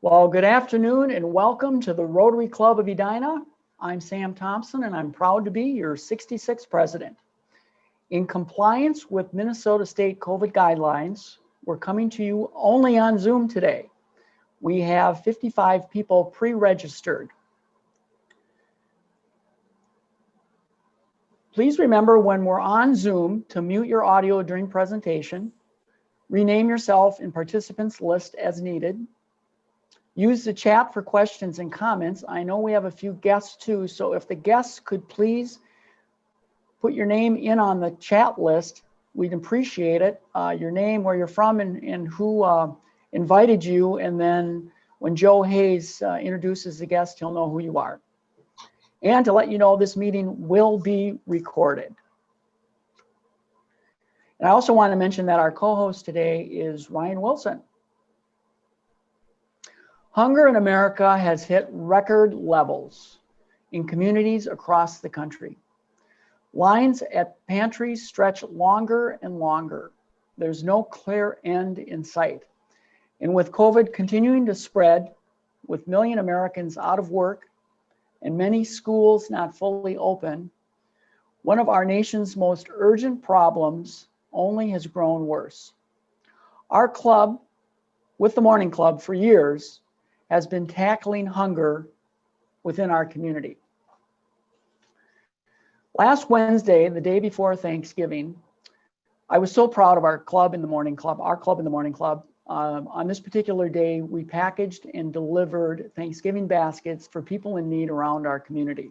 Well, good afternoon and welcome to the Rotary Club of Edina. I'm Sam Thompson and I'm proud to be your 66th president. In compliance with Minnesota State COVID guidelines, we're coming to you only on Zoom today. We have 55 people pre-registered. Please remember when we're on Zoom to mute your audio during presentation, rename yourself in participants list as needed. Use the chat for questions and comments. I know we have a few guests too, so if the guests could please put your name in on the chat list, we'd appreciate it. Your name, where you're from, and who invited you, and then when Joe Hayes introduces the guest, he'll know who you are. And to let you know, this meeting will be recorded. And I also want to mention that our co-host today is Ryan Wilson. Hunger in America has hit record levels in communities across the country. Lines at pantries stretch longer and longer. There's no clear end in sight. And with COVID continuing to spread, with million Americans out of work and many schools not fully open, one of our nation's most urgent problems only has grown worse. Our club, with the Morning Club for years, has been tackling hunger within our community. Last Wednesday, the day before Thanksgiving, I was so proud of our club in the Morning Club, our club in the Morning Club. On this particular day, we packaged and delivered Thanksgiving baskets for people in need around our community.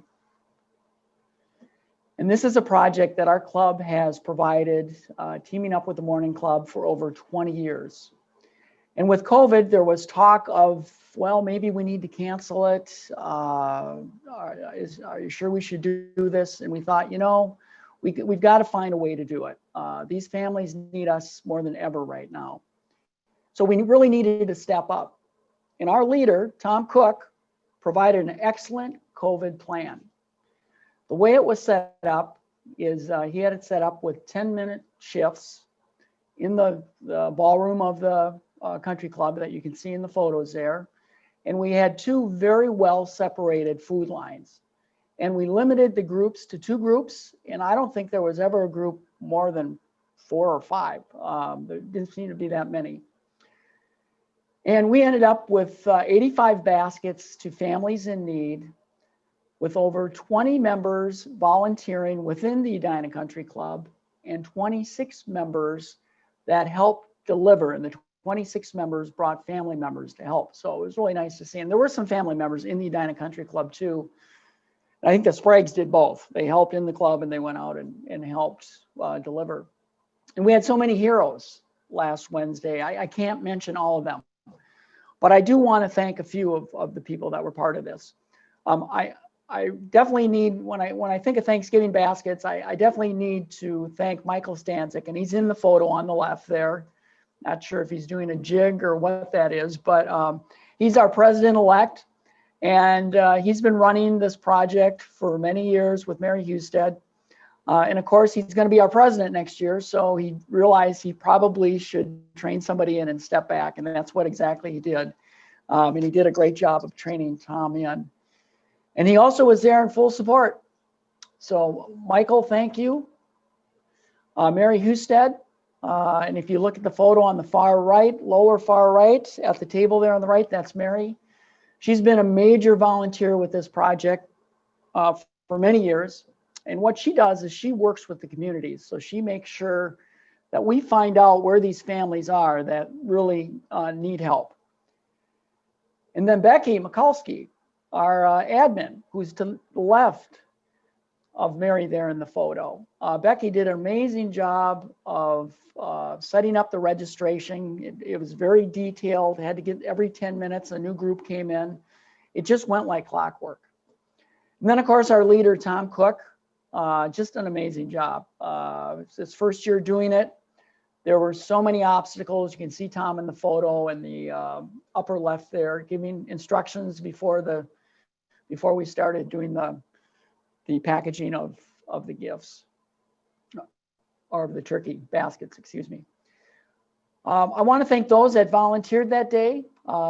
And this is a project that our club has provided, teaming up with the Morning Club for over 20 years. And with COVID, there was talk of, well, maybe we need to cancel it. Are you sure we should do this? And we thought, you know, we've got to find a way to do it. These families need us more than ever right now. So we really needed to step up. And our leader, Tom Cook, provided an excellent COVID plan. The way it was set up is he had it set up with 10-minute shifts in the ballroom of the country club that you can see in the photos there. And we had two very well separated food lines. And we limited the groups to 2 groups. And I don't think there was ever a group more than 4 or 5. There didn't seem to be that many. And we ended up with 85 baskets to families in need, with over 20 members volunteering within the Edina Country Club and 26 members that helped deliver. And the 26 members brought family members to help. So it was really nice to see. And there were some family members in the Edina Country Club too. I think the Spragues did both. They helped in the club and they went out and helped deliver. And we had so many heroes last Wednesday. I can't mention all of them, but I do want to thank a few of the people that were part of this. I definitely need, when I think of Thanksgiving baskets, I definitely need to thank Michael Stanzik, and he's in the photo on the left there. Not sure if he's doing a jig or what that is, but he's our president-elect, and he's been running this project for many years with Mary Husted. And of course, he's going to be our president next year, so he realized he probably should train somebody in and step back, and that's what exactly he did. And he did a great job of training Tom in. And he also was there in full support. So Michael, thank you. Mary Husted. And if you look at the photo on the far right, lower far right, at the table there on the right, that's Mary. She's been a major volunteer with this project for many years. And what she does is she works with the communities. So she makes sure that we find out where these families are that really need help. And then Becky Mikulski, our admin, who's to the left of Mary there in the photo. Becky did an amazing job of setting up the registration. It was very detailed. Had to get every 10 minutes, a new group came in. It just went like clockwork. And then of course, our leader, Tom Cook, just an amazing job. It's his first year doing it. There were so many obstacles. You can see Tom in the photo in the upper left there, giving instructions before we started doing the packaging of the gifts, or of the turkey baskets, excuse me. I want to thank those that volunteered that day.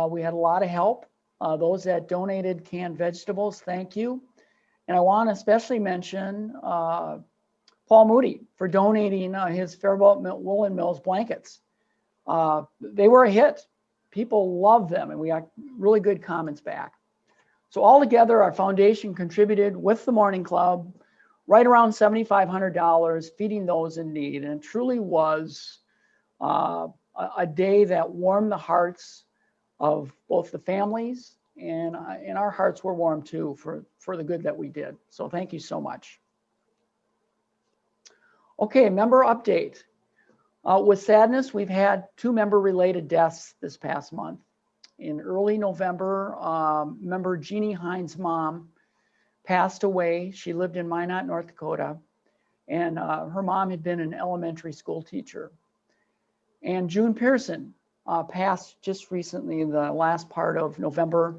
We had a lot of help. Those that donated canned vegetables, thank you. And I want to especially mention Paul Moody for donating his Faribault Woolen Mills blankets. They were a hit. People loved them, and we got really good comments back. So altogether, our foundation contributed with the Morning Club right around $7,500, feeding those in need. And it truly was a day that warmed the hearts of both the families, and our hearts were warm too for the good that we did. So thank you so much. Okay, member update. With sadness, we've had 2 member-related deaths this past month. In early November, member Jeannie Hines' mom passed away. She lived in Minot, North Dakota, and her mom had been an elementary school teacher. And June Pearson passed just recently in the last part of November.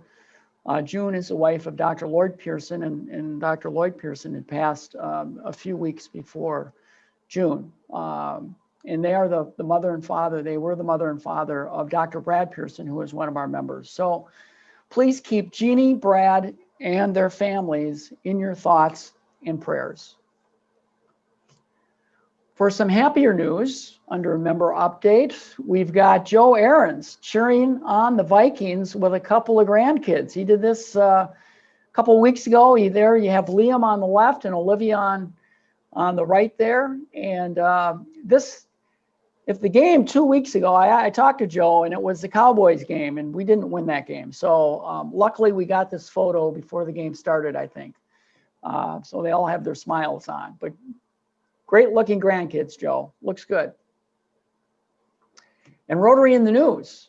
June is the wife of Dr. Lloyd Pearson, and Dr. Lloyd Pearson had passed a few weeks before June. And they are the mother and father. They were the mother and father of Dr. Brad Pearson, who was one of our members. So please keep Jeannie, Brad, and their families in your thoughts and prayers. For some happier news, under member update, we've got Joe Arends cheering on the Vikings with a couple of grandkids. He did this a couple of weeks ago. There you have Liam on the left and Olivia on the right there. And if the game 2 weeks ago, I talked to Joe, and it was the Cowboys game, and we didn't win that game. So luckily we got this photo before the game started, I think. So they all have their smiles on. But great looking grandkids, Joe. Looks good. And Rotary in the news.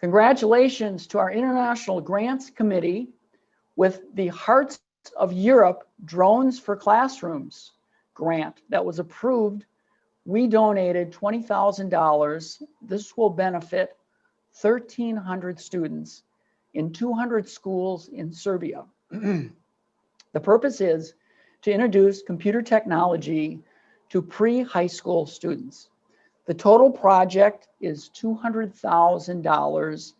Congratulations to our International Grants Committee with the Hearts of Europe Drones for Classrooms grant that was approved. We donated $20,000. This will benefit 1,300 students in 200 schools in Serbia. The purpose is to introduce computer technology to pre-high school students. The total project is $200,000.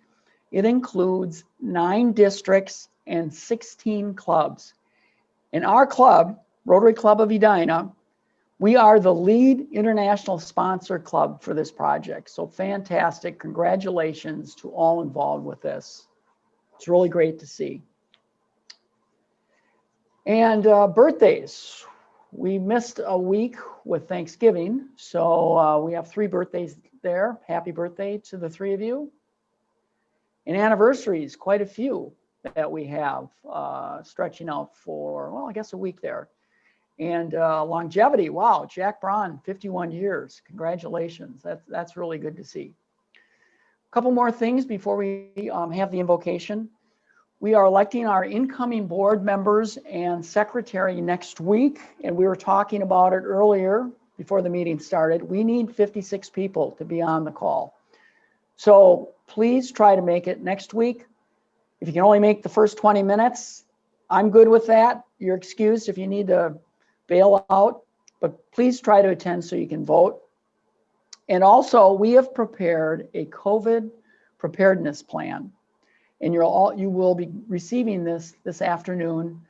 It includes 9 districts and 16 clubs. In our club, Rotary Club of Edina, we are the lead international sponsor club for this project. So fantastic. Congratulations to all involved with this. It's really great to see. And birthdays. We missed a week with Thanksgiving. So we have 3 birthdays there. Happy birthday to the 3 of you. And anniversaries, quite a few that we have stretching out for, well, I guess a week there. And longevity, wow, Jack Braun, 51 years. Congratulations. That's really good to see. A couple more things before we have the invocation. We are electing our incoming board members and secretary next week. And we were talking about it earlier before the meeting started. We need 56 people to be on the call. So please try to make it next week. If you can only make the first 20 minutes, I'm good with that. You're excused if you need to bail out, but please try to attend so you can vote. And also, we have prepared a COVID preparedness plan, and you will be receiving this afternoon.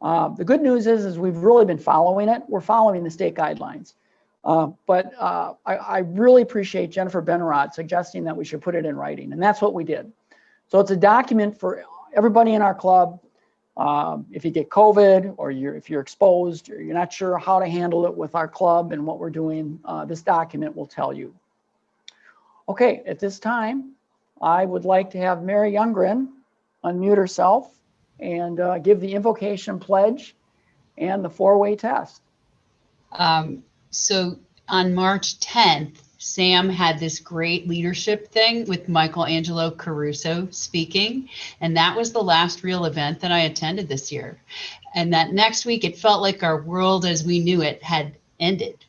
The good news is we've really been following it. We're following the state guidelines. But I really appreciate Jennifer Benrod suggesting that we should put it in writing, and that's what we did. So it's a document for everybody in our club. If you get COVID or if you're exposed or you're not sure how to handle it with our club and what we're doing, this document will tell you. Okay, at this time, I would like to have Mary Younggren unmute herself and give the invocation pledge and the 4-way test. So on March 10th, Sam had this great leadership thing with Michelangelo Caruso speaking, and that was the last real event that I attended this year. And that next week, it felt like our world as we knew it had ended.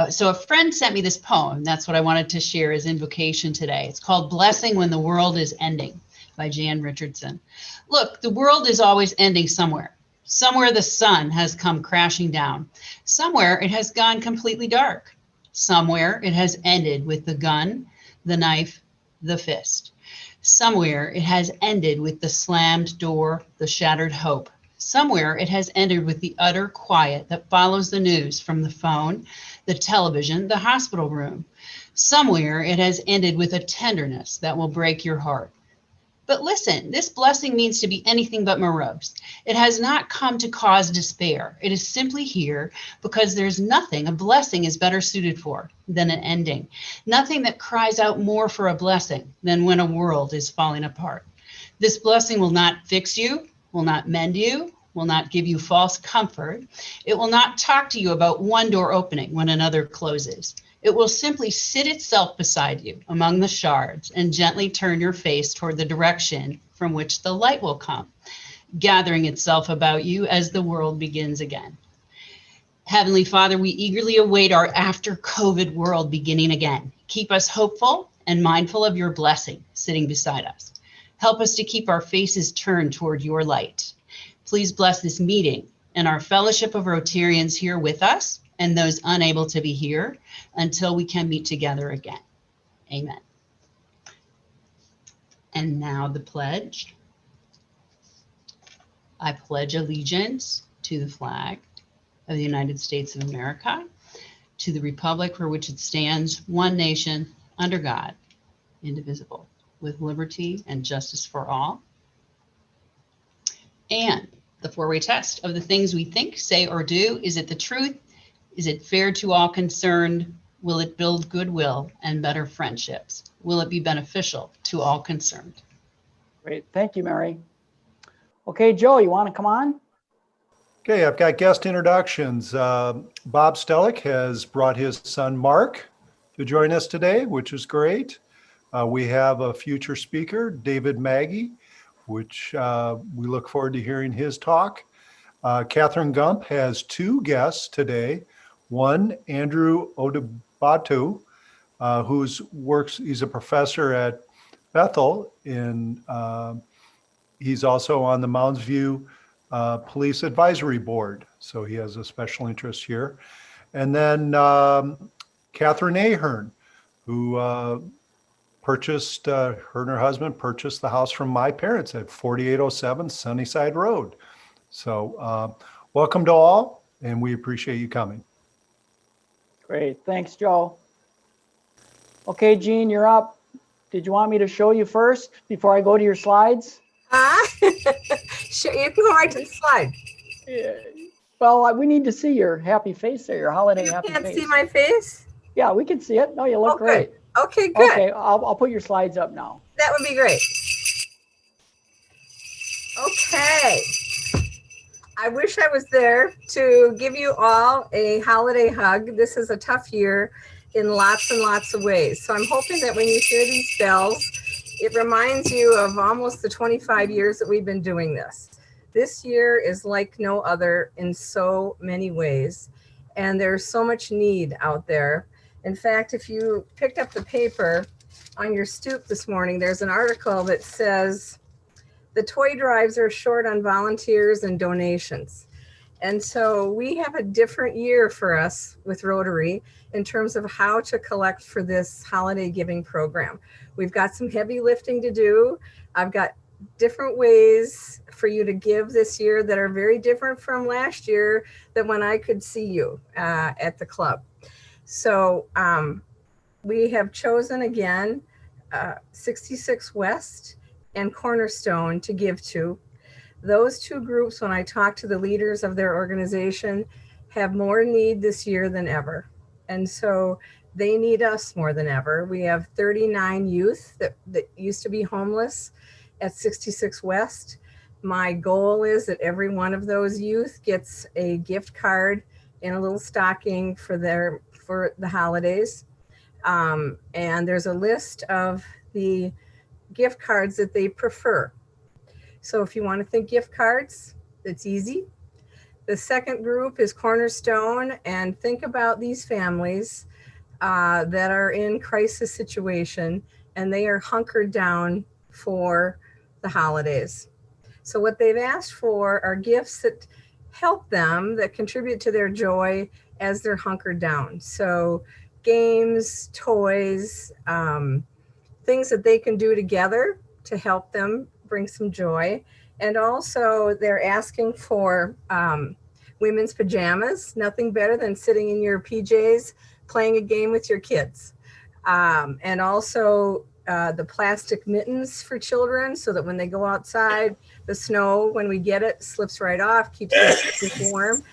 So a friend sent me this poem. That's what I wanted to share as invocation today. It's called Blessing When the World is Ending by Jan Richardson. Look, the world is always ending somewhere. Somewhere the sun has come crashing down. Somewhere it has gone completely dark. Somewhere it has ended with the gun, the knife, the fist. Somewhere it has ended with the slammed door, the shattered hope. Somewhere it has ended with the utter quiet that follows the news from the phone, the television, the hospital room. Somewhere it has ended with a tenderness that will break your heart. But listen, this blessing means to be anything but morose. It has not come to cause despair. It is simply here because there's nothing a blessing is better suited for than an ending. Nothing that cries out more for a blessing than when a world is falling apart. This blessing will not fix you, will not mend you, will not give you false comfort. It will not talk to you about one door opening when another closes. It will simply sit itself beside you among the shards and gently turn your face toward the direction from which the light will come, gathering itself about you as the world begins again. Heavenly Father, we eagerly await our after COVID world beginning again. Keep us hopeful and mindful of your blessing sitting beside us. Help us to keep our faces turned toward your light. Please bless this meeting and our fellowship of Rotarians here with us and those unable to be here until we can meet together again. Amen. And now the pledge. I pledge allegiance to the flag of the United States of America, to the republic for which it stands, one nation, under God, indivisible, with liberty and justice for all. And the four-way test of the things we think, say, or do. Is it the truth? Is it fair to all concerned? Will it build goodwill and better friendships? Will it be beneficial to all concerned? Great. Thank you, Mary. Okay, Joe, you want to come on? Okay, I've got guest introductions. Bob Stellick has brought his son Mark to join us today, which is great. We have a future speaker, David Maggie, which we look forward to hearing his talk. Catherine Gump has two guests today. One, Andrew Odebatu, he's a professor at Bethel he's also on the Mounds View Police Advisory Board. So he has a special interest here. And then Catherine Ahern, who purchased, her and her husband purchased the house from my parents at 4807 Sunnyside Road. So welcome to all, and we appreciate you coming. Great. Thanks, Joe. Okay, Jean, you're up. Did you want me to show you first before I go to your slides? Sure, you can go right to the slide. Yeah. Well, we need to see your happy face there, your holiday happy face. You can't see my face? Yeah, we can see it. No, you look great. Okay, good. Okay, I'll put your slides up now. That would be great. Okay. I wish I was there to give you all a holiday hug. This is a tough year in lots and lots of ways. So I'm hoping that when you hear these bells, it reminds you of almost the 25 years that we've been doing this. This year is like no other in so many ways, and there's so much need out there. In fact, if you picked up the paper on your stoop this morning, there's an article that says the toy drives are short on volunteers and donations. And so we have a different year for us with Rotary in terms of how to collect for this holiday giving program. We've got some heavy lifting to do. I've got different ways for you to give this year that are very different from last year than when I could see you at the club. So we have chosen again 66 West and Cornerstone to give to. Those two groups, when I talk to the leaders of their organization, have more need this year than ever. And so they need us more than ever. We have 39 youth that used to be homeless at 66 West. My goal is that every one of those youth gets a gift card and a little stocking for the holidays. And there's a list of the gift cards that they prefer. So if you want to think gift cards, it's easy. The second group is Cornerstone, and think about these families that are in crisis situation and they are hunkered down for the holidays. So what they've asked for are gifts that help them, that contribute to their joy as they're hunkered down. So games, toys, things that they can do together to help them bring some joy. And also they're asking for women's pajamas. Nothing better than sitting in your PJs playing a game with your kids. And also the plastic mittens for children so that when they go outside, the snow, when we get it, slips right off, keeps them warm.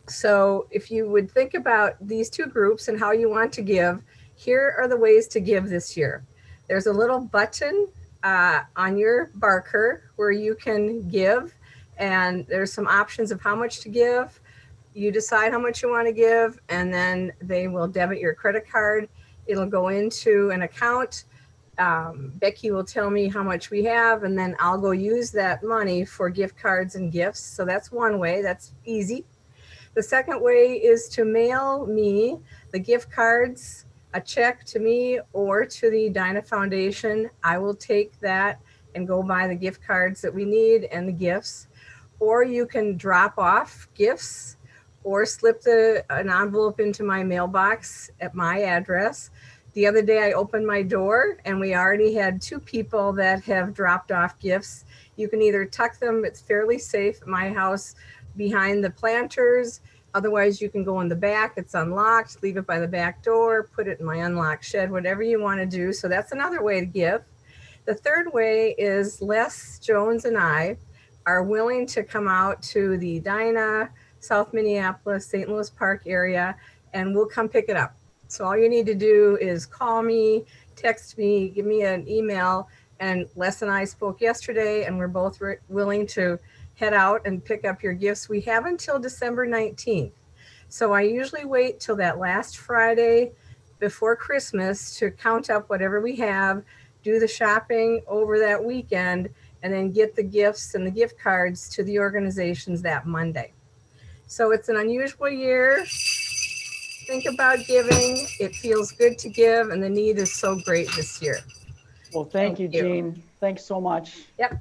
So if you would think about these two groups and how you want to give, here are the ways to give this year. There's a little button on your barker where you can give, and there's some options of how much to give. You decide how much you want to give, and then they will debit your credit card. It'll go into an account. Becky will tell me how much we have, and then I'll go use that money for gift cards and gifts. So that's one way. That's easy. The second way is to mail me the gift cards, a check to me or to the Edina Foundation. I will take that and go buy the gift cards that we need and the gifts. Or you can drop off gifts or slip an envelope into my mailbox at my address. The other day I opened my door and we already had 2 people that have dropped off gifts. You can either tuck them, it's fairly safe at my house, behind the planters. Otherwise you can go in the back, it's unlocked, leave it by the back door, put it in my unlocked shed, whatever you want to do. So that's another way to give. The third way is Les Jones and I are willing to come out to the Edina, South Minneapolis, St. Louis Park area, and we'll come pick it up. So all you need to do is call me, text me, give me an email. And Les and I spoke yesterday, and we're both willing to head out and pick up your gifts. We have until December 19th. So I usually wait till that last Friday before Christmas to count up whatever we have, do the shopping over that weekend, and then get the gifts and the gift cards to the organizations that Monday. So it's an unusual year. Think about giving. It feels good to give, and the need is so great this year. Well, thank you, Jean. Thanks so much. Yep.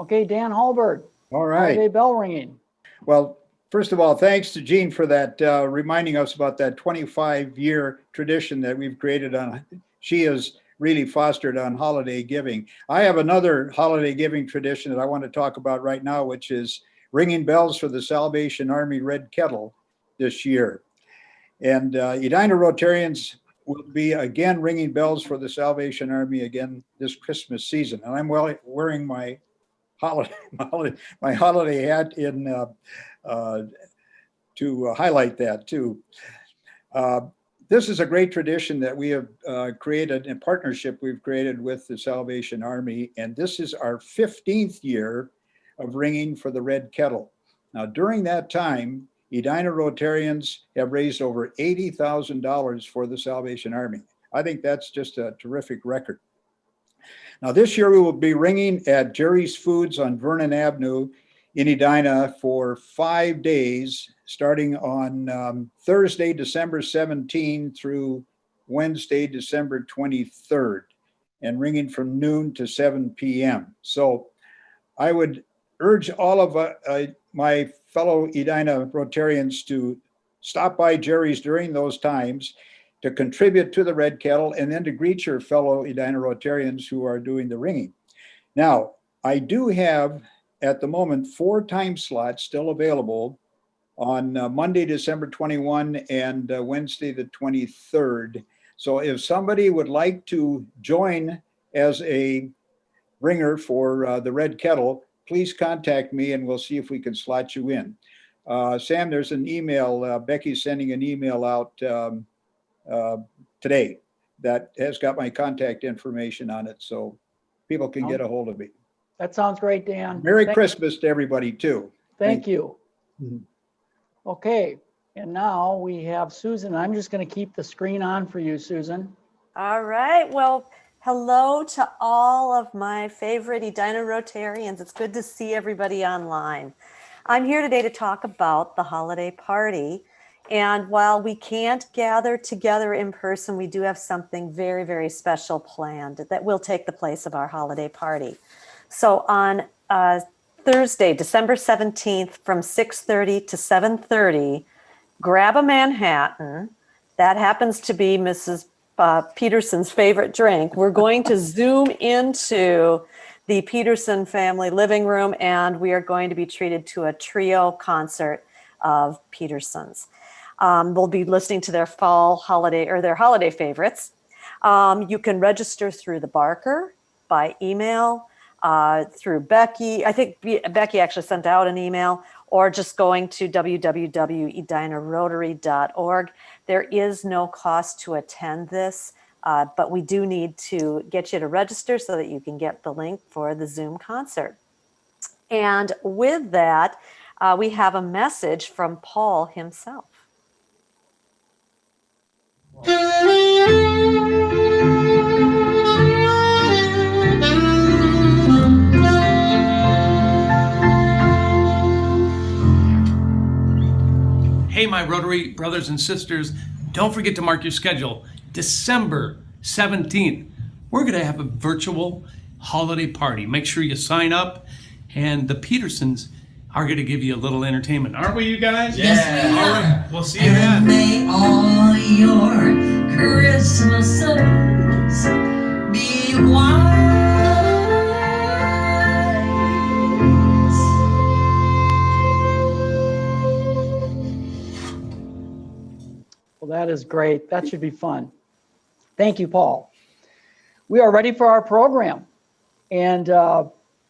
Okay, Dan Halberg. All right. Holiday bell ringing. Well, first of all, thanks to Jean for that, reminding us about that 25-year tradition that we've created on. She has really fostered on holiday giving. I have another holiday giving tradition that I want to talk about right now, which is ringing bells for the Salvation Army Red Kettle this year. And Edina Rotarians will be again ringing bells for the Salvation Army again this Christmas season. And I'm wearing my holiday hat in to highlight that too. This is a great tradition that we have created in partnership we've created with the Salvation Army, and this is our 15th year of ringing for the Red Kettle. Now, during that time, Edina Rotarians have raised over $80,000 for the Salvation Army. I think that's just a terrific record. Now, this year we will be ringing at Jerry's Foods on Vernon Avenue in Edina for 5 days, starting on Thursday, December 17 through Wednesday, December 23rd, and ringing from noon to 7 p.m. So I would urge all of my fellow Edina Rotarians to stop by Jerry's during those times, to contribute to the Red Kettle, and then to greet your fellow Edina Rotarians who are doing the ringing. Now, I do have at the moment 4 time slots still available on Monday, December 21 and Wednesday, the 23rd. So if somebody would like to join as a ringer for the Red Kettle, please contact me and we'll see if we can slot you in. Sam, there's an email, Becky's sending an email out today that has got my contact information on it, so people can get a hold of me. That sounds great, Dan. Merry Christmas to everybody too. Thank you. Mhm. Okay, and now we have Susan. I'm just going to keep the screen on for you, Susan. All right. Well, hello to all of my favorite Edina Rotarians. It's good to see everybody online. I'm here today to talk about the holiday party. And while we can't gather together in person, we do have something very, very special planned that will take the place of our holiday party. So on Thursday, December 17th from 6:30 to 7:30, grab a Manhattan. That happens to be Mrs. Peterson's favorite drink. We're going to zoom into the Peterson family living room, and we are going to be treated to a trio concert of Petersons. We'll be listening to their fall holiday or their holiday favorites. You can register through the Barker, by email, through Becky. I think Becky actually sent out an email, or just going to www.edinarotary.org. There is no cost to attend this, but we do need to get you to register so that you can get the link for the Zoom concert. And with that, we have a message from Paul himself. Hey, my Rotary brothers and sisters, don't forget to mark your schedule. December 17th, we're going to have a virtual holiday party. Make sure you sign up, and the Petersons are going to give you a little entertainment. Aren't we, you guys? Yes, we All are. right, we'll see you And then. may all your Christmases be wise. Well, that is great. That should be fun. Thank you, Paul. We are ready for our program. And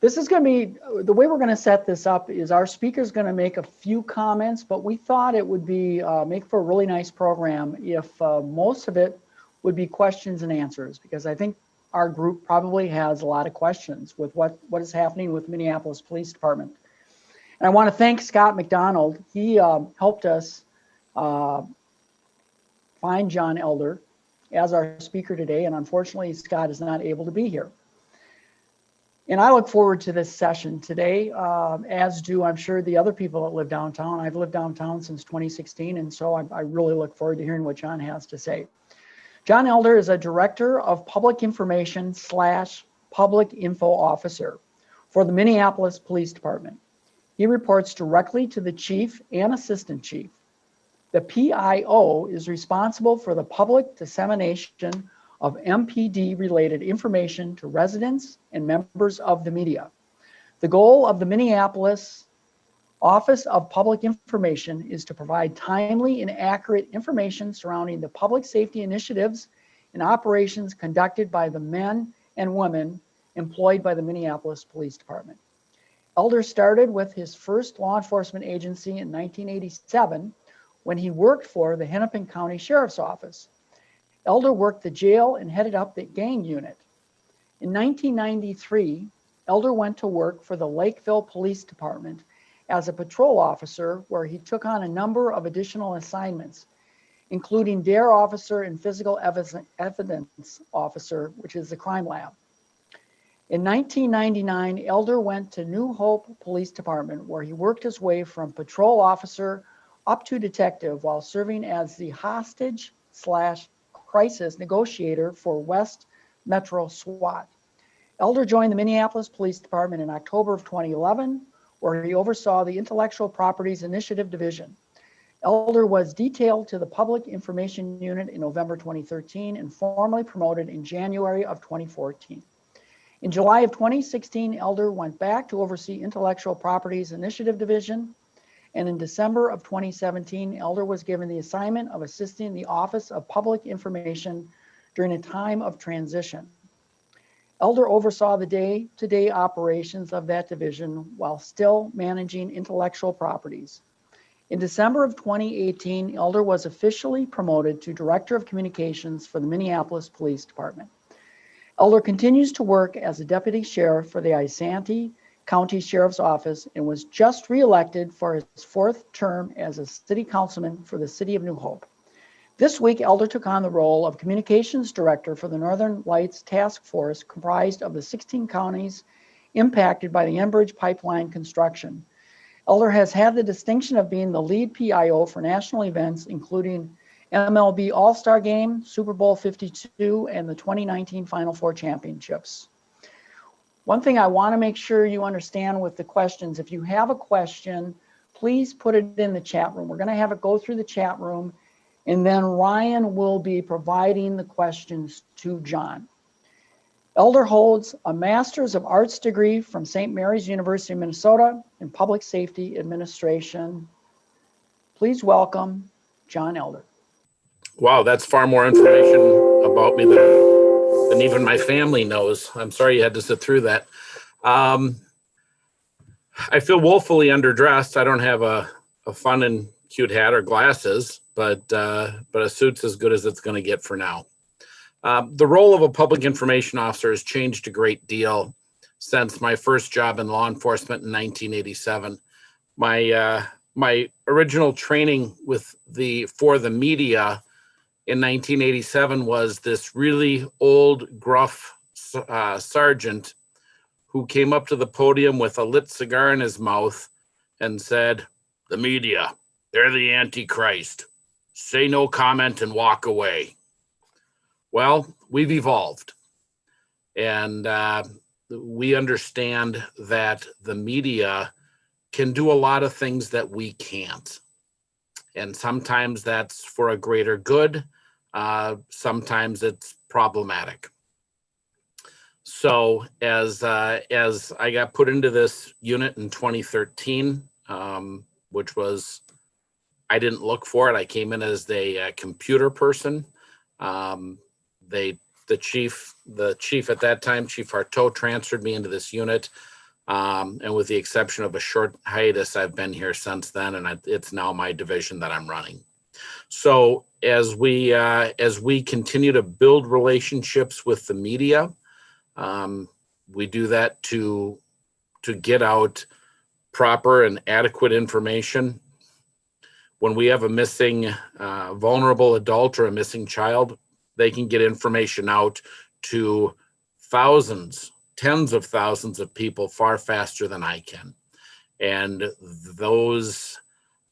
this is going to be, the way we're going to set this up is our speaker's going to make a few comments, but we thought it would be, make for a really nice program if most of it would be questions and answers, because I think our group probably has a lot of questions with what is happening with Minneapolis Police Department. And I want to thank Scott McDonald. He helped us find John Elder as our speaker today, and unfortunately Scott is not able to be here. And I look forward to this session today, as do I'm sure the other people that live downtown. I've lived downtown since 2016, and so I really look forward to hearing what John has to say. John Elder is a Director of Public Information / Public Info Officer for the Minneapolis Police Department. He reports directly to the Chief and Assistant Chief. The PIO is responsible for the public dissemination of MPD-related information to residents and members of the media. The goal of the Minneapolis Office of Public Information is to provide timely and accurate information surrounding the public safety initiatives and operations conducted by the men and women employed by the Minneapolis Police Department. Elder started with his first law enforcement agency in 1987 when he worked for the Hennepin County Sheriff's Office. Elder worked the jail and headed up the gang unit. In 1993, Elder went to work for the Lakeville Police Department as a patrol officer, where he took on a number of additional assignments, including DARE officer and physical evidence officer, which is the crime lab. In 1999, Elder went to New Hope Police Department, where he worked his way from patrol officer up to detective while serving as the hostage / crisis negotiator for West Metro SWAT. Elder joined the Minneapolis Police Department in October of 2011, where he oversaw the Intellectual Properties Initiative Division. Elder was detailed to the Public Information Unit in November 2013 and formally promoted in January of 2014. In July of 2016, Elder went back to oversee Intellectual Properties Initiative Division. And in December of 2017, Elder was given the assignment of assisting the Office of Public Information during a time of transition. Elder oversaw the day-to-day operations of that division while still managing intellectual properties. In December of 2018, Elder was officially promoted to Director of Communications for the Minneapolis Police Department. Elder continues to work as a Deputy Sheriff for the Isanti County Sheriff's Office and was just reelected for his 4th term as a City Councilman for the City of New Hope. This week, Elder took on the role of Communications Director for the Northern Lights Task Force, comprised of the 16 counties impacted by the Enbridge pipeline construction. Elder has had the distinction of being the lead PIO for national events, including MLB All-Star Game, Super Bowl 52, and the 2019 Final Four Championships. One thing I want to make sure you understand with the questions, if you have a question, please put it in the chat room. We're going to have it go through the chat room, and then Ryan will be providing the questions to John. Elder holds a Master's of Arts degree from St. Mary's University of Minnesota in Public Safety Administration. Please welcome John Elder. Wow, that's far more information about me than even my family knows. I'm sorry you had to sit through that. I feel woefully underdressed. I don't have a fun and cute hat or glasses, but a suit's as good as it's going to get for now. The role of a public information officer has changed a great deal since my first job in law enforcement in 1987. My original training for the media in 1987 was this really old, gruff sergeant who came up to the podium with a lit cigar in his mouth and said, "The media, they're the Antichrist. Say no comment and walk away." Well, we've evolved, and we understand that the media can do a lot of things that we can't. And sometimes that's for a greater good. Sometimes it's problematic. So as I got put into this unit in 2013, which was, I didn't look for it. I came in as a computer person. The chief at that time, Chief Harteau, transferred me into this unit. And with the exception of a short hiatus, I've been here since then, and it's now my division that I'm running. So as we continue to build relationships with the media, we do that to get out proper and adequate information. When we have a missing vulnerable adult or a missing child, they can get information out to thousands, tens of thousands of people far faster than I can. And those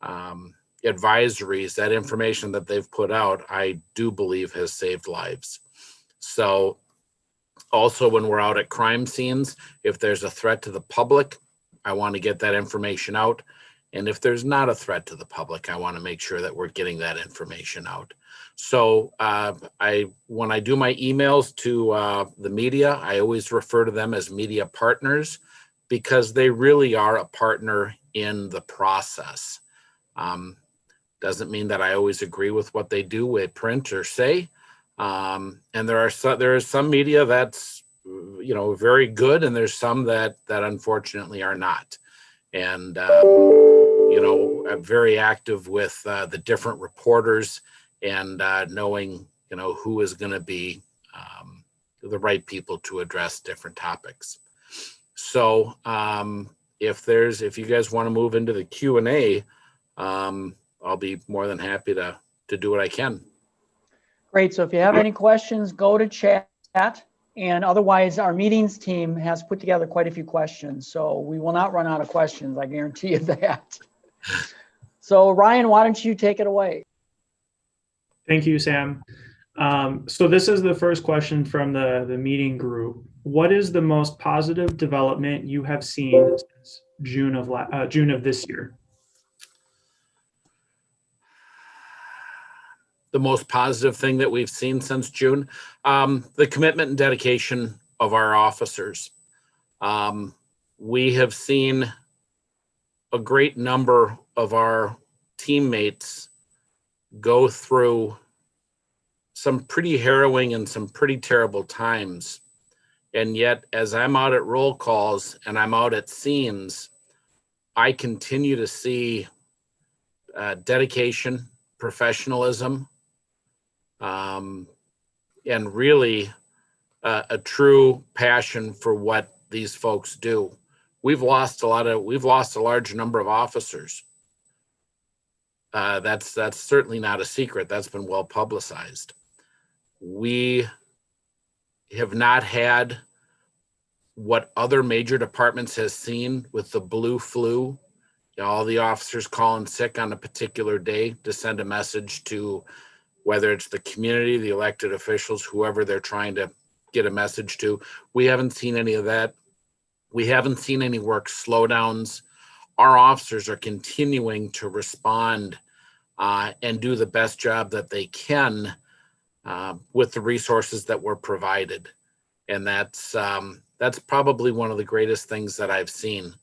advisories, that information that they've put out, I do believe has saved lives. So also when we're out at crime scenes, if there's a threat to the public, I want to get that information out. And if there's not a threat to the public, I want to make sure that we're getting that information out. So when I do my emails to the media, I always refer to them as media partners because they really are a partner in the process. Doesn't mean that I always agree with what they do with print or say. And there is some media that's very good, and there's some that unfortunately are not. And I'm very active with the different reporters and knowing who is going to be the right people to address different topics. So if you guys want to move into the Q&A, I'll be more than happy to do what I can. Great. So if you have any questions, go to chat. And otherwise, our meetings team has put together quite a few questions. So we will not run out of questions. I guarantee you that. So Ryan, why don't you take it away? Thank you, Sam. So this is the first question from the meeting group. What is the most positive development you have seen since June of this year? The most positive thing that we've seen since June, the commitment and dedication of our officers. We have seen a great number of our teammates go through some pretty harrowing and some pretty terrible times. And yet, as I'm out at roll calls and I'm out at scenes, I continue to see dedication, professionalism, and really a true passion for what these folks do. We've lost a large number of officers. That's certainly not a secret. That's been well publicized. We have not had what other major departments has seen with the blue flu. All the officers calling sick on a particular day to send a message to whether it's the community, the elected officials, whoever they're trying to get a message to. We haven't seen any of that. We haven't seen any work slowdowns. our officers are continuing to respond and do the best job that they can with the resources that were provided. And that's probably one of the greatest things that I've seen.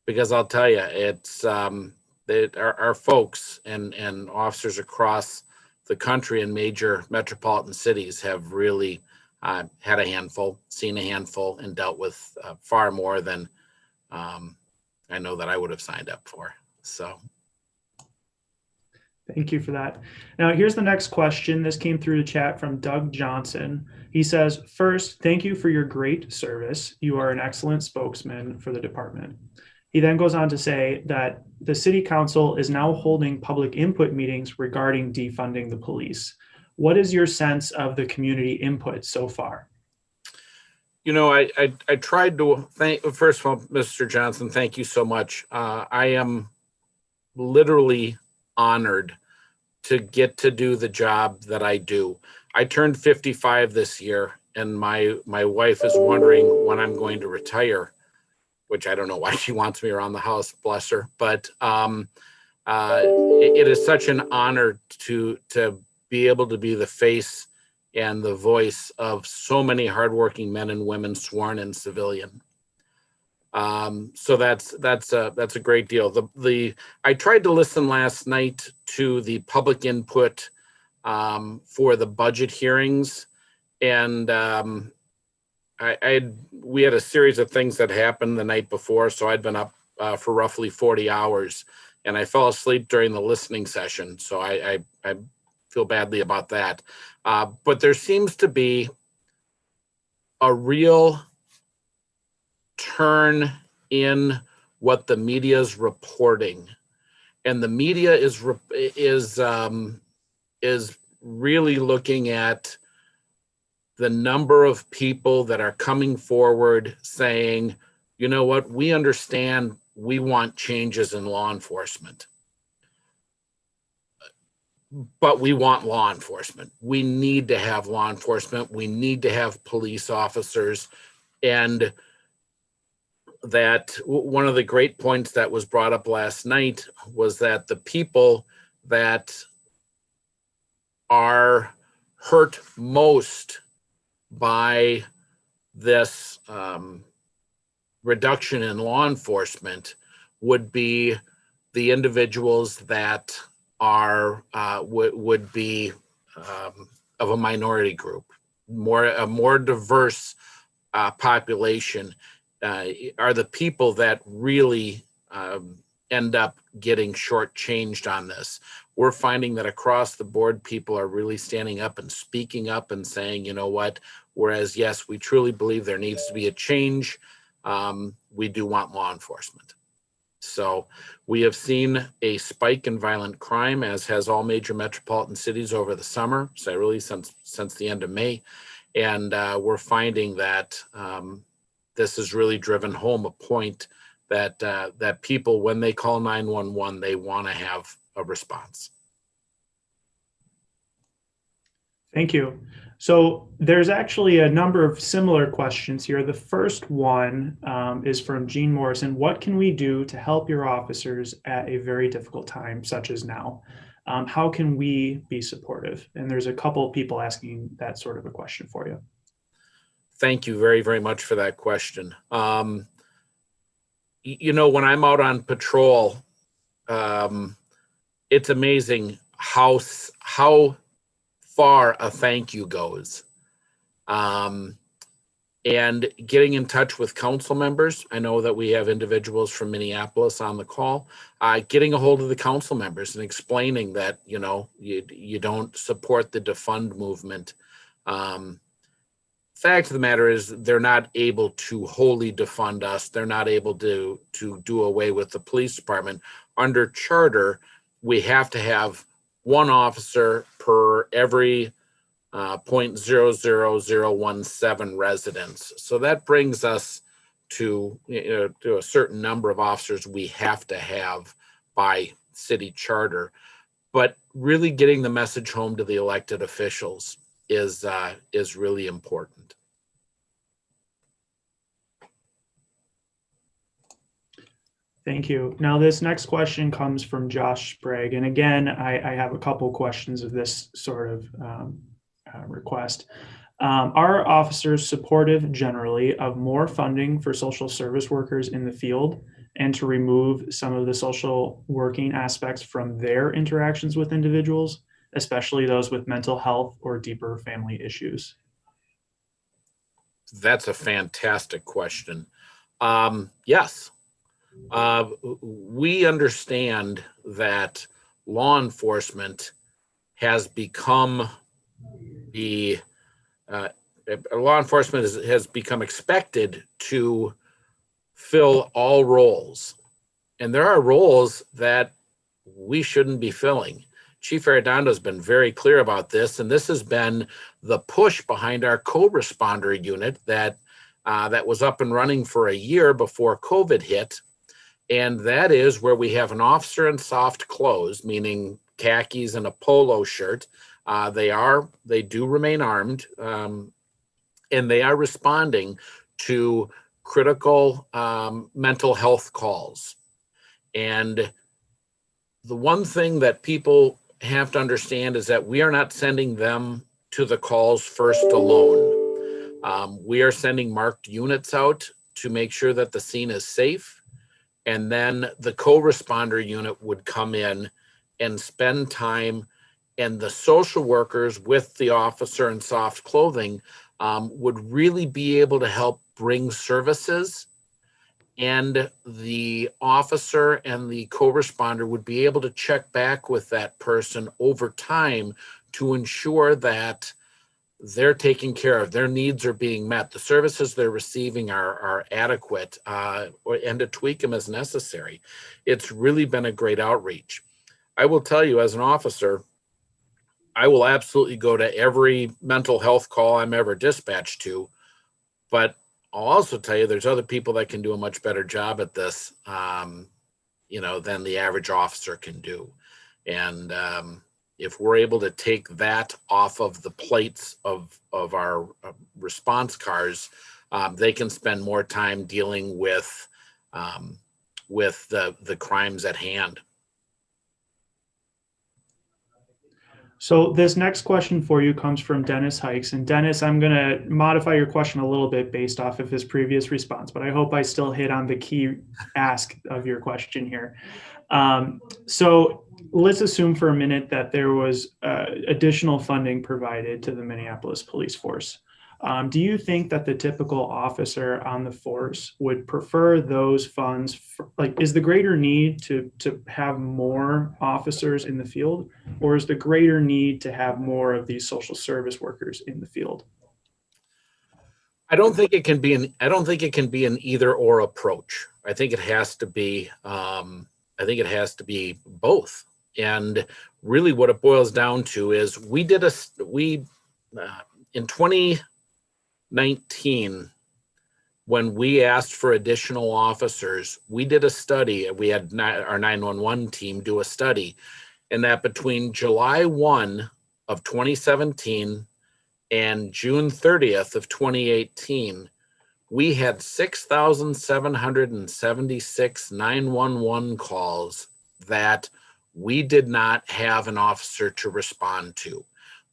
Because I'll tell you, it's our folks and officers across the country in major metropolitan cities have really had a handful, seen a handful, and dealt with far more than I know that I would have signed up for. So. Thank you for that. Now, here's the next question. This came through the chat from Doug Johnson. He says, first, thank you for your great service. You are an excellent spokesman for the department. He then goes on to say that the city council is now holding public input meetings regarding defunding the police. What is your sense of the community input so far? You know, I tried to first of all, Mr. Johnson, thank you so much. I am literally honored to get to do the job that I do. I turned 55 this year, and my wife is wondering when I'm going to retire, which I don't know why she wants me around the house, bless her. But it is such an honor to be able to be the face and the voice of so many hardworking men and women, sworn and civilian. So that's a great deal. I tried to listen last night to the public input for the budget hearings, and we had a series of things that happened the night before, so I'd been up for roughly 40 hours, and I fell asleep during the listening session. So I feel badly about that. But there seems to be a real turn in what the media is reporting, and the media is really looking at the number of people that are coming forward saying, you know what, we understand, we want changes in law enforcement, but we want law enforcement. We need to have law enforcement. We need to have police officers. And that one of the great points that was brought up last night was that the people that are hurt most by this reduction in law enforcement would be the individuals that are would be of a minority group, a more diverse population. Are the people that really end up getting shortchanged on this. We're finding that across the board, people are really standing up and speaking up and saying, you know what, whereas, yes, we truly believe there needs to be a change, we do want law enforcement. So we have seen a spike in violent crime, as has all major metropolitan cities over the summer, so really since the end of May. And we're finding that this has really driven home a point that that people, when they call 911, they want to have a response. Thank you. So there's actually a number of similar questions here. The first one is from Jean Morrison. What can we do to help your officers at a very difficult time, such as now? How can we be supportive? And there's a couple people asking that sort of a question for you. Thank you very, very much for that question. You know, when I'm out on patrol, it's amazing how far a thank you goes. And getting in touch with council members, I know that we have individuals from Minneapolis on the call, getting a hold of the council members and explaining that, you know, you don't support the defund movement. Fact of the matter is they're not able to wholly defund us. They're not able to do away with the police department. Under charter, we have to have one officer per every 0.00017 residents. So that brings us to, to a certain number of officers we have to have by city charter. But really getting the message home to the elected officials is really important. Thank you. Now, this next question comes from Josh Sprague. And again, I have a couple questions of this sort of request. Are officers supportive generally of more funding for social service workers in the field and to remove some of the social working aspects from their interactions with individuals, especially those with mental health or deeper family issues? That's a fantastic question. Yes. We understand that law enforcement has become has become expected to fill all roles. And there are roles that we shouldn't be filling. Chief Arredondo has been very clear about this, and this has been the push behind our co-responder unit that was up and running for a year before COVID hit. And that is where we have an officer in soft clothes, meaning khakis and a polo shirt. They do remain armed, and they are responding to critical mental health calls. And the one thing that people have to understand is that we are not sending them to the calls first alone. We are sending marked units out to make sure that the scene is safe. And then the co-responder unit would come in and spend time, and the social workers with the officer in soft clothing would really be able to help bring services, and the officer and the co-responder would be able to check back with that person over time to ensure that they're taken care of, their needs are being met, the services they're receiving are adequate, and to tweak them as necessary. It's really been a great outreach. I will tell you, as an officer, I will absolutely go to every mental health call I'm ever dispatched to, but I'll also tell you there's other people that can do a much better job at this, than the average officer can do. And if we're able to take that off of the plates of our response cars, they can spend more time dealing with the crimes at hand. So this next question for you comes from Dennis Hikes. And Dennis, I'm going to modify your question a little bit based off of his previous response, but I hope I still hit on the key ask of your question here. So let's assume for a minute that there was additional funding provided to the Minneapolis police force. Do you think that the typical officer on the force would prefer those funds? Is the greater need to have more officers in the field, or is the greater need to have more of these social service workers in the field? I don't think it can be an either or approach. I think it has to be both. And really what it boils down to is in 2019, when we asked for additional officers, we did a study. We had our 911 team do a study, and that between July 1 of 2017 and June 30th of 2018, we had 6,776 911 calls that we did not have an officer to respond to.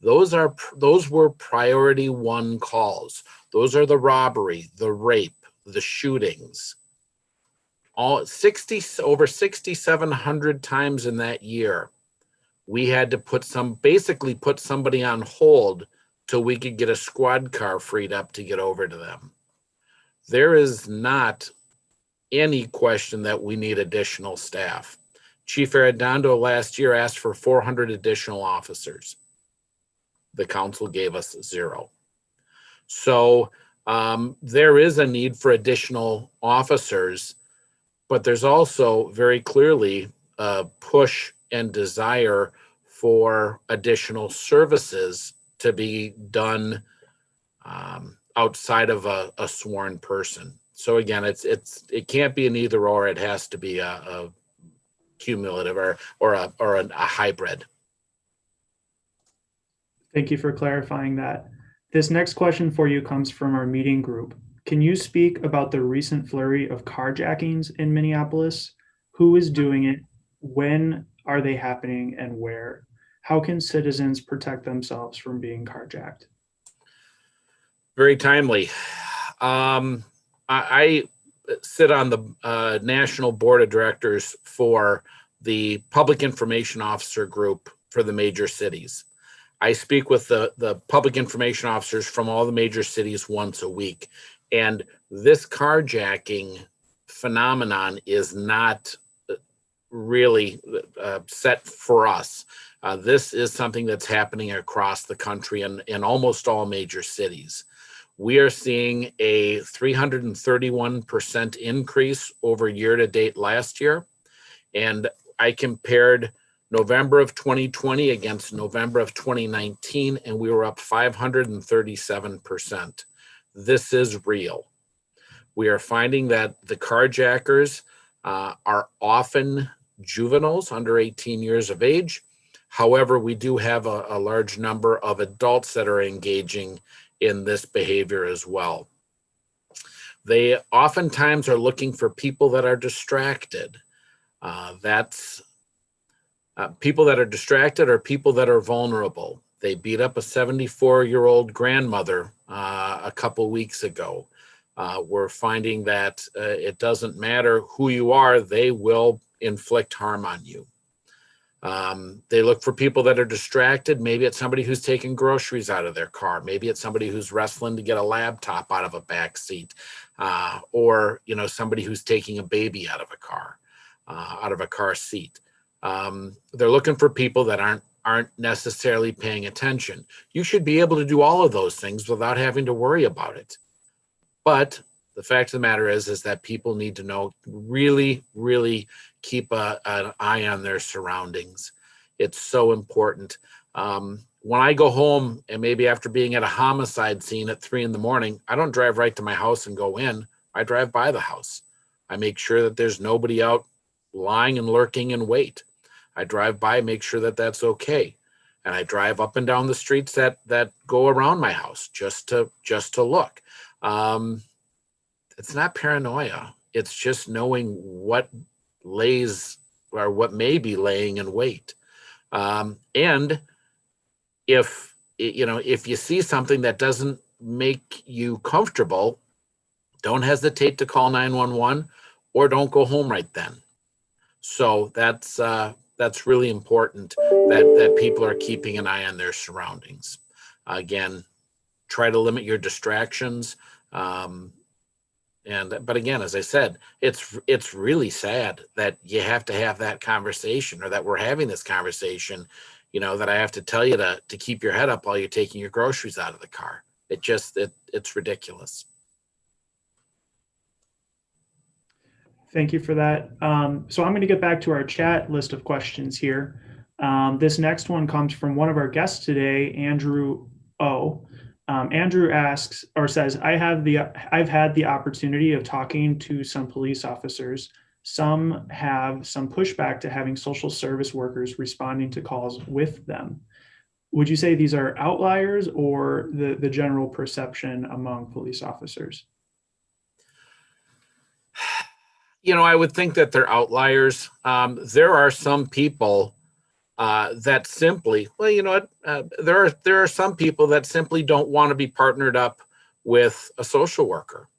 Those were priority one calls. Those are the robbery, the rape, the shootings. Over 6,700 times in that year, we had to put somebody on hold till we could get a squad car freed up to get over to them. There is not any question that we need additional staff. Chief Arredondo last year asked for 400 additional officers. The council gave us 0. So there is a need for additional officers, but there's also very clearly a push and desire for additional services to be done outside of a sworn person. So again, it can't be an either or. It has to be a cumulative or a hybrid. Thank you for clarifying that. This next question for you comes from our meeting group. Can you speak about the recent flurry of carjackings in Minneapolis? Who is doing it? When are they happening and where? How can citizens protect themselves from being carjacked? Very timely. I sit on the National Board of Directors for the Public Information Officer Group for the major cities. I speak with the public information officers from all the major cities once a week. And this carjacking phenomenon is not really set for us. This is something that's happening across the country and in almost all major cities. We are seeing a 331% increase over year to date last year. And I compared November of 2020 against November of 2019, and we were up 537%. This is real. We are finding that the carjackers are often juveniles under 18 years of age. However, we do have a large number of adults that are engaging in this behavior as well. They oftentimes are looking for people that are distracted. People that are distracted or people that are vulnerable. They beat up a 74-year-old grandmother a couple weeks ago. We're finding that it doesn't matter who you are, they will inflict harm on you. They look for people that are distracted. Maybe it's somebody who's taking groceries out of their car. Maybe it's somebody who's wrestling to get a laptop out of a back seat, or somebody who's taking a baby out of a car, out of a car seat. They're looking for people that aren't necessarily paying attention. You should be able to do all of those things without having to worry about it. But the fact of the matter is that people need to know, really, really keep an eye on their surroundings. It's so important. When I go home and maybe after being at a homicide scene at 3 a.m, I don't drive right to my house and go in. I drive by the house. I make sure that there's nobody out lying and lurking in wait. I drive by, make sure that that's okay. And I drive up and down the streets that go around my house just to look. It's not paranoia. It's just knowing what lays or what may be laying in wait. And if you see something that doesn't make you comfortable, don't hesitate to call 911 or don't go home right then. So that's really important that people are keeping an eye on their surroundings. Again, try to limit your distractions. But again, as I said, it's really sad that you have to have that conversation, or that we're having this conversation, that I have to tell you to keep your head up while you're taking your groceries out of the car. It's ridiculous. Thank you for that. So I'm going to get back to our chat list of questions here. This next one comes from one of our guests today, Andrew O. Andrew asks or says, I've had the opportunity of talking to some police officers. Some have some pushback to having social service workers responding to calls with them. Would you say these are outliers or the general perception among police officers? I would think that they're outliers. There are some people that simply, there are some people that simply don't want to be partnered up with a social worker.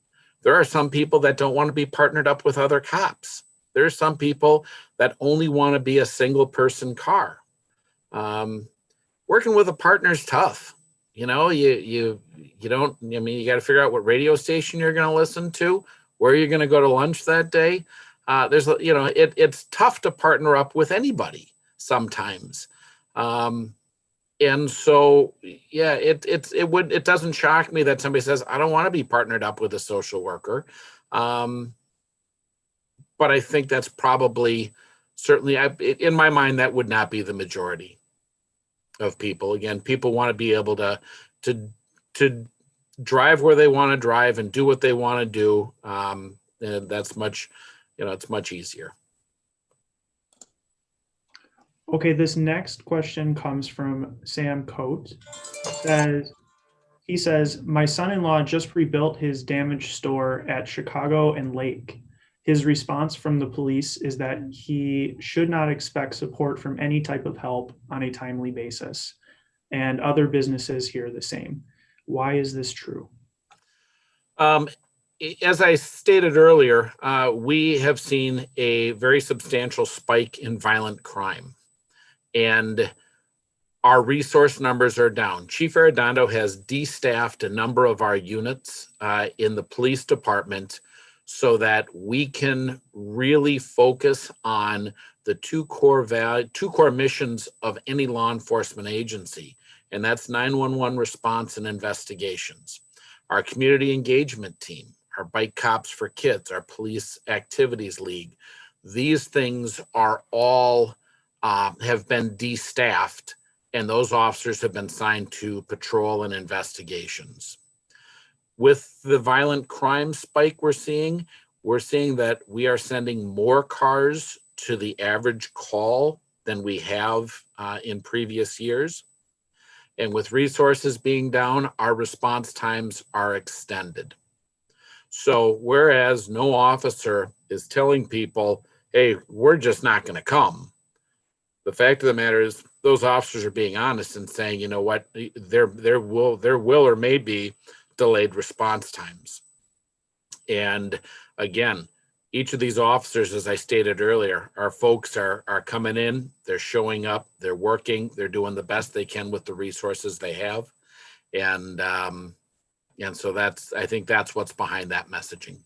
There are some people that don't want to be partnered up with other cops. There are some people that only want to be a single person car. Working with a partner is tough. You got to figure out what radio station you're going to listen to, where you're going to go to lunch that day. It's tough to partner up with anybody sometimes. And so, yeah, it doesn't shock me that somebody says, I don't want to be partnered up with a social worker. But I think that's probably, certainly in my mind, that would not be the majority of people. Again, people want to be able to drive where they want to drive and do what they want to do. And that's much, it's much easier. Okay, this next question comes from Sam Coate. He says, my son-in-law just rebuilt his damaged store at Chicago and Lake. His response from the police is that he should not expect support from any type of help on a timely basis. And other businesses hear the same. Why is this true? As I stated earlier, we have seen a very substantial spike in violent crime, and our resource numbers are down. Chief Arredondo has destaffed a number of our units in the police department so that we can really focus on the two core missions of any law enforcement agency, and that's 911 response and investigations. Our community engagement team, our Bike Cops for Kids, our Police Activities League, these things are all have been destaffed, and those officers have been assigned to patrol and investigations. With the violent crime spike we're seeing that we are sending more cars to the average call than we have in previous years. And with resources being down, our response times are extended. So whereas no officer is telling people, hey, we're just not going to come, the fact of the matter is those officers are being honest and saying, you know what, there will or may be delayed response times. And again, each of these officers, as I stated earlier, our folks are coming in, they're showing up, they're working, they're doing the best they can with the resources they have. And so I think that's what's behind that messaging.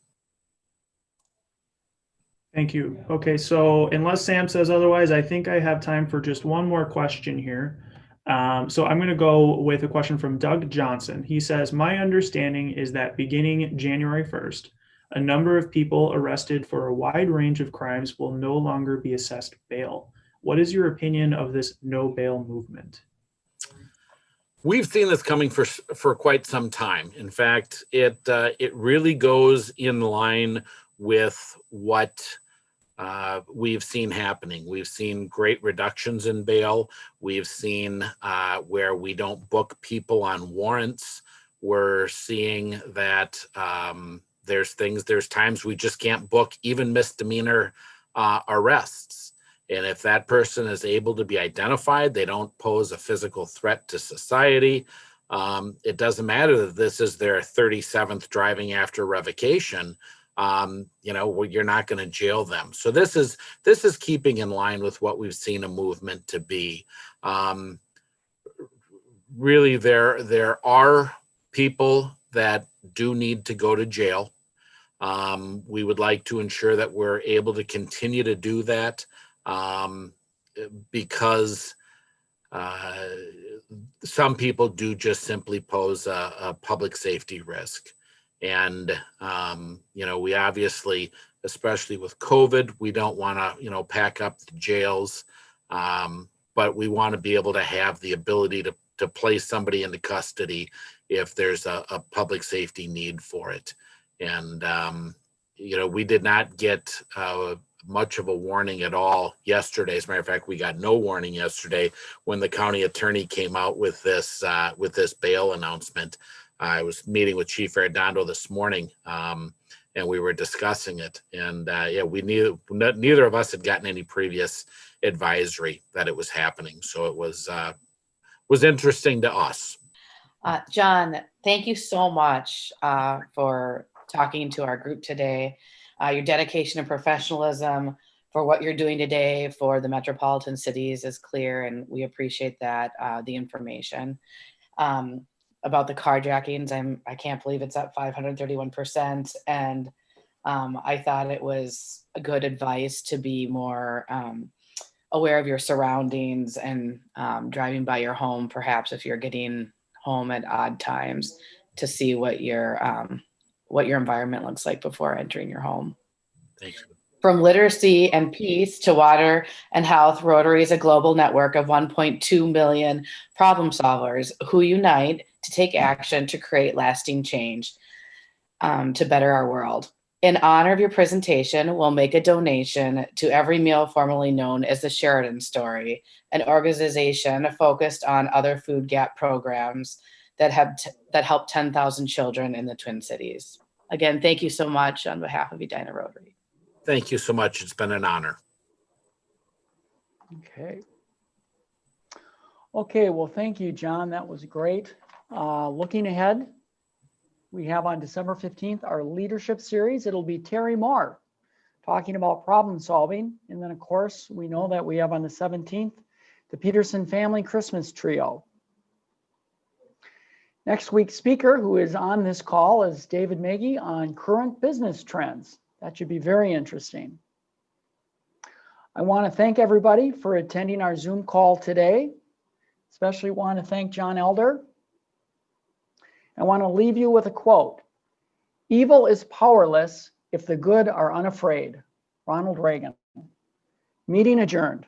Thank you. Okay, so unless Sam says otherwise, I think I have time for just one more question here. So I'm going to go with a question from Doug Johnson. He says, my understanding is that beginning January 1st, a number of people arrested for a wide range of crimes will no longer be assessed bail. What is your opinion of this no bail movement? We've seen this coming for quite some time. In fact, it really goes in line with what we've seen happening. We've seen great reductions in bail. We've seen where we don't book people on warrants. We're seeing that there's times we just can't book even misdemeanor arrests. And if that person is able to be identified, they don't pose a physical threat to society. It doesn't matter that this is their 37th driving after revocation. You're not going to jail them. So this is keeping in line with what we've seen a movement to be. Really, there are people that do need to go to jail. We would like to ensure that we're able to continue to do that because some people do just simply pose a public safety risk. And, we obviously, especially with COVID, we don't want to, pack up the jails, but we want to be able to have the ability to place somebody into custody if there's a public safety need for it. And, we did not get much of a warning at all yesterday. As a matter of fact, we got no warning yesterday when the county attorney came out with this bail announcement. I was meeting with Chief Arredondo this morning, and we were discussing it. And neither of us had gotten any previous advisory that it was happening. So it was interesting to us. John, thank you so much for talking to our group today. Your dedication and professionalism for what you're doing today for the metropolitan cities is clear, and we appreciate that, the information. About the carjackings, I can't believe it's up 531%. And I thought it was a good advice to be more aware of your surroundings and driving by your home, perhaps if you're getting home at odd times, to see what your environment looks like before entering your home. Thank you. From literacy and peace to water and health, Rotary is a global network of 1.2 million problem solvers who unite to take action to create lasting change to better our world. In honor of your presentation, we'll make a donation to Every Meal, formerly known as the Sheridan Story, an organization focused on other food gap programs that help 10,000 children in the Twin Cities. Again, thank you so much on behalf of Edina Rotary. Thank you so much. It's been an honor. Okay. Okay, well, thank you, John. That was great. Looking ahead, we have on December 15th, our leadership series. It'll be Terry Moore talking about problem solving. And then, of course, we know that we have on the 17th, the Pearson Family Christmas Trio. Next week's speaker who is on this call is David Magee on current business trends. That should be very interesting. I want to thank everybody for attending our Zoom call today. Especially want to thank John Elder. I want to leave you with a quote. Evil is powerless if the good are unafraid. Ronald Reagan. Meeting adjourned.